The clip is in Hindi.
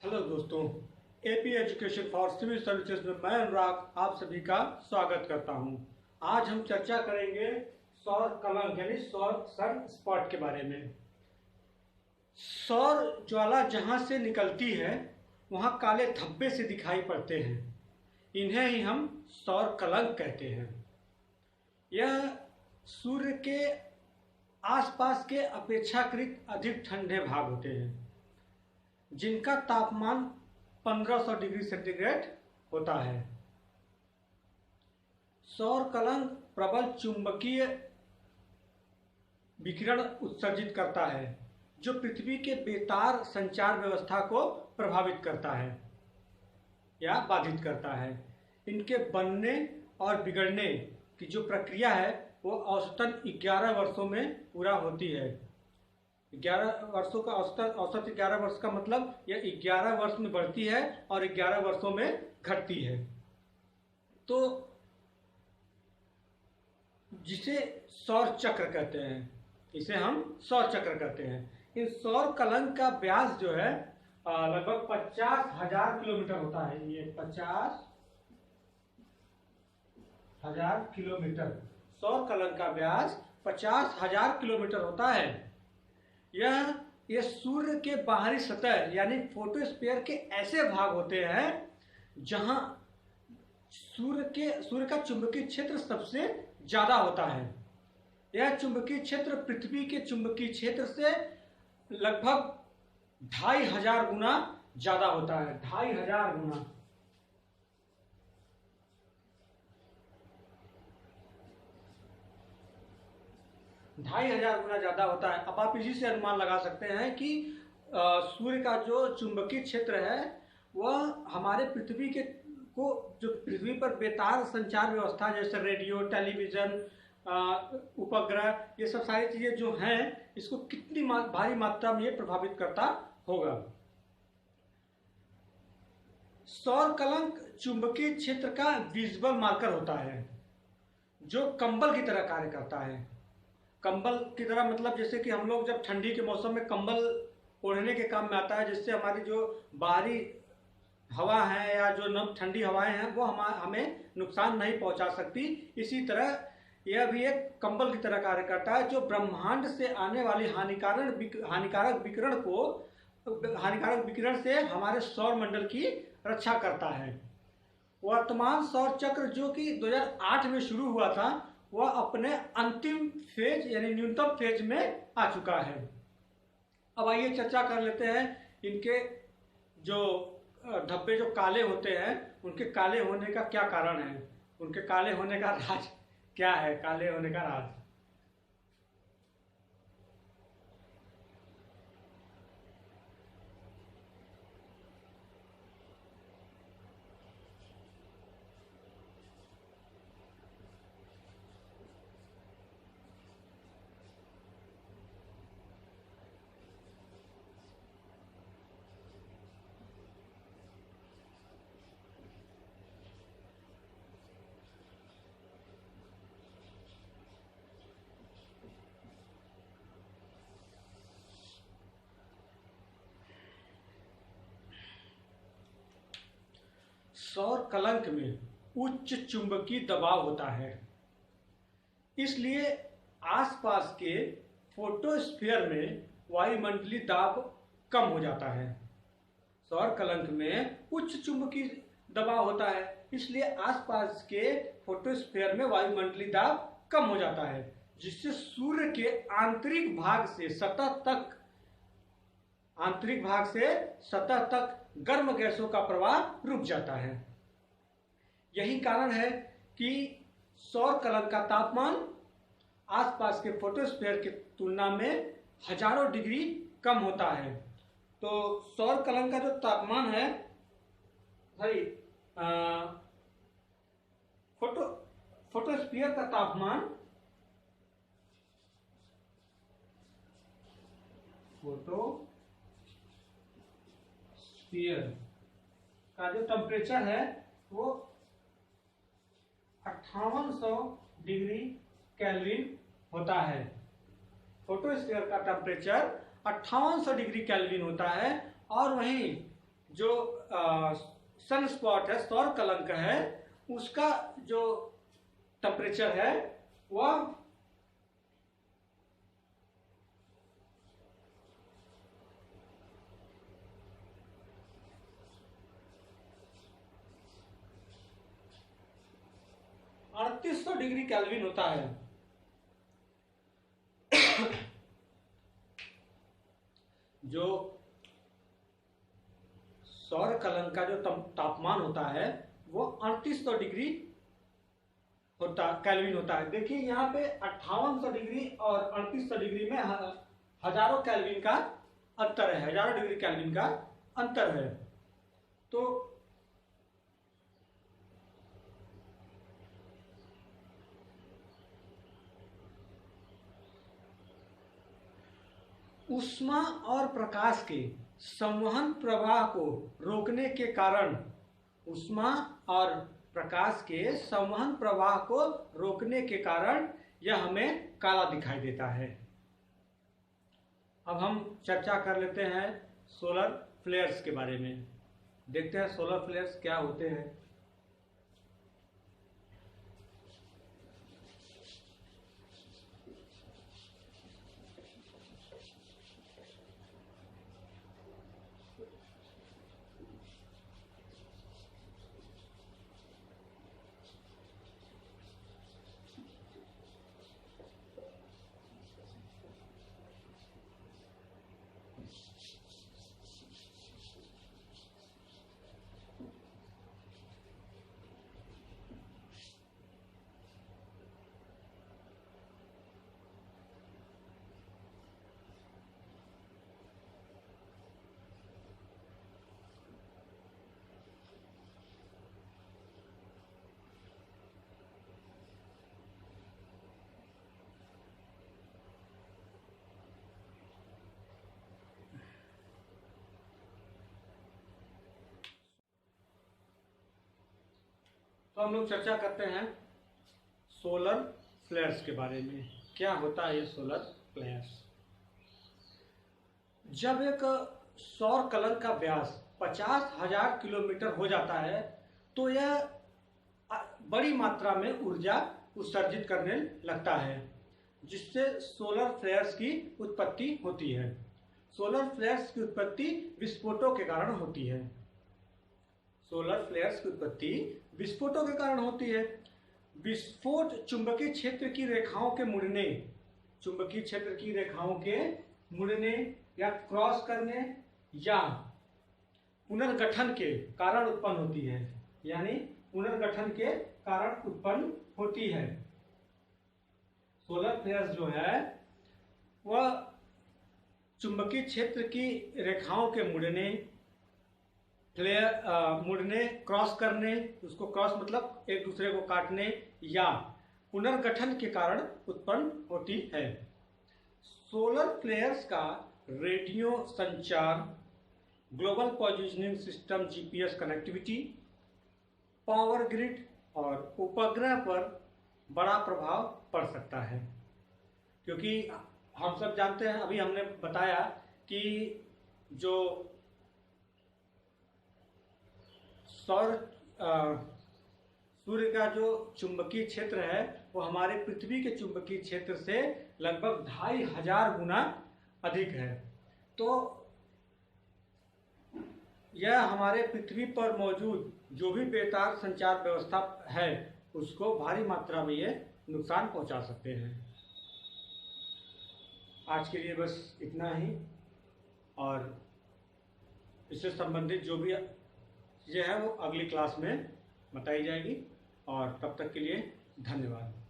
हेलो दोस्तों, AP education for civil services में मैं अनुराग आप सभी का स्वागत करता हूं। आज हम चर्चा करेंगे सौर कलंक यानी सौर सन स्पॉट के बारे में। सौर ज्वाला जहां से निकलती है वहां काले धब्बे से दिखाई पड़ते हैं। इन्हें ही हम सौर कलंक कहते हैं। यह सूर्य के आसपास के अपेक्षाकृत अधिक ठंडे भाग होते हैं, जिनका तापमान 1500 डिग्री सेंटीग्रेड होता है। सौर कलंक प्रबल चुंबकीय विकिरण उत्सर्जित करता है, जो पृथ्वी के बेतार संचार व्यवस्था को प्रभावित करता है या बाधित करता है। इनके बनने और बिगड़ने की जो प्रक्रिया है वो औसतन 11 वर्षों में पूरा होती है। 11 वर्षों का औसत 11 वर्ष का मतलब यह 11 वर्ष में बढ़ती है और 11 वर्षों में घटती है। तो जिसे सौर चक्र कहते हैं, इसे हम सौर चक्र कहते हैं। इन सौर कलंक का व्यास जो है लगभग 50,000 किलोमीटर होता है। ये 50,000 किलोमीटर सौर कलंक का व्यास 50,000 किलोमीटर होता है। यह सूर्य के बाहरी सतह यानी फोटोस्फीयर के ऐसे भाग होते हैं जहां सूर्य का चुंबकीय क्षेत्र सबसे ज्यादा होता है। यह चुंबकीय क्षेत्र पृथ्वी के चुंबकीय क्षेत्र से लगभग 2500 गुना ज्यादा होता है। 2500 गुना। ढाई हजार गुना ज्यादा होता है। अब आप इसी से अनुमान लगा सकते हैं कि सूर्य का जो चुंबकीय क्षेत्र है वह हमारे पृथ्वी जो पृथ्वी पर बेतार संचार व्यवस्था जैसे रेडियो, टेलीविजन, उपग्रह, ये सब सारी चीजें जो हैं, इसको कितनी भारी मात्रा में ये प्रभावित करता होगा। सौर कलंक चुंबकीय क्षेत्र का विजिबल मार्कर होता है, जो कंबल की तरह कार्य करता है। कंबल की तरह मतलब जैसे कि हम लोग जब ठंडी के मौसम में कंबल ओढ़ने के काम में आता है, जिससे हमारी जो बाहरी हवा है या जो नम ठंडी हवाएं हैं वो हमें नुकसान नहीं पहुंचा सकती। इसी तरह यह भी एक कंबल की तरह कार्य करता है, जो ब्रह्मांड से आने वाली हानिकारक विकिरण से हमारे सौर मंडल की रक्षा करता है। वर्तमान सौर चक्र जो कि 2008 में शुरू हुआ था, वह अपने अंतिम फेज यानी न्यूनतम फेज में आ चुका है। अब आइए चर्चा कर लेते हैं इनके जो धब्बे जो काले होते हैं, उनके काले होने का क्या कारण है, उनके काले होने का राज क्या है, काले होने का राज। सौर कलंक में उच्च चुंबकीय दबाव होता है, इसलिए आसपास के फोटोस्फीयर में वायुमंडलीय दाब कम हो जाता है। सौर कलंक में उच्च चुंबकीय दबाव होता है, इसलिए आसपास के फोटोस्फीयर में वायुमंडलीय दाब कम हो जाता है, जिससे सूर्य के आंतरिक भाग से सतह तक गर्म गैसों का प्रवाह रुक जाता है। यही कारण है कि सौर कलंक का तापमान आसपास के फोटोस्फीयर की तुलना में हजारों डिग्री कम होता है। तो सौर कलंक का जो तापमान है फोटोस्फीयर का तापमान फोटोस्फीयर का जो टेम्परेचर है वो 5800 डिग्री केल्विन होता है। फोटोस्फीयर का टेम्परेचर 5800 डिग्री केल्विन होता है। और वहीं जो सन स्पॉट है, सौर कलंक है, उसका जो टेम्परेचर है वह 3800 डिग्री केल्विन होता है। जो सौर कलंक का जो तापमान होता है वो 3800 डिग्री केल्विन होता है। देखिए यहाँ पे 5800 डिग्री और 3800 डिग्री में हजारों केल्विन का अंतर है, हजारों डिग्री केल्विन का अंतर है। तो ऊष्मा और प्रकाश के संवहन प्रवाह को रोकने के कारण, ऊष्मा और प्रकाश के संवहन प्रवाह को रोकने के कारण यह हमें काला दिखाई देता है। अब हम चर्चा कर लेते हैं सोलर फ्लेयर्स के बारे में। देखते हैं सोलर फ्लेयर्स क्या होते हैं। तो हम लोग चर्चा करते हैं सोलर फ्लेयर्स के बारे में। क्या होता है ये सोलर फ्लेयर्स? जब एक सौर कलंक का व्यास 50,000 किलोमीटर हो जाता है तो यह बड़ी मात्रा में ऊर्जा उत्सर्जित करने लगता है, जिससे सोलर फ्लेयर्स की उत्पत्ति होती है। सोलर फ्लेयर्स की उत्पत्ति विस्फोटों के कारण होती है। सोलर फ्लेयर्स की उत्पत्ति विस्फोटों के कारण होती है। विस्फोट चुंबकीय क्षेत्र की रेखाओं के मुड़ने, चुंबकीय क्षेत्र की रेखाओं के मुड़ने या क्रॉस करने या पुनर्गठन के कारण उत्पन्न होती है, यानी पुनर्गठन के कारण उत्पन्न होती है। सोलर फ्लेयर्स जो है वह चुंबकीय क्षेत्र की रेखाओं के मुड़ने, मुड़ने, क्रॉस करने, उसको क्रॉस मतलब एक दूसरे को काटने, या पुनर्गठन के कारण उत्पन्न होती है। सोलर फ्लेयर्स का रेडियो संचार, global positioning system GPS connectivity, power grid और उपग्रह पर बड़ा प्रभाव पड़ सकता है, क्योंकि हम सब जानते हैं, अभी हमने बताया कि जो सूर्य का जो चुंबकीय क्षेत्र है वो हमारे पृथ्वी के चुंबकीय क्षेत्र से लगभग 2500 गुना अधिक है। तो यह हमारे पृथ्वी पर मौजूद जो भी बेतार संचार व्यवस्था है उसको भारी मात्रा में ये नुकसान पहुंचा सकते हैं। आज के लिए बस इतना ही, और इससे संबंधित जो भी चीज़ें हैं वो अगली क्लास में बताई जाएगी। और तब तक के लिए धन्यवाद।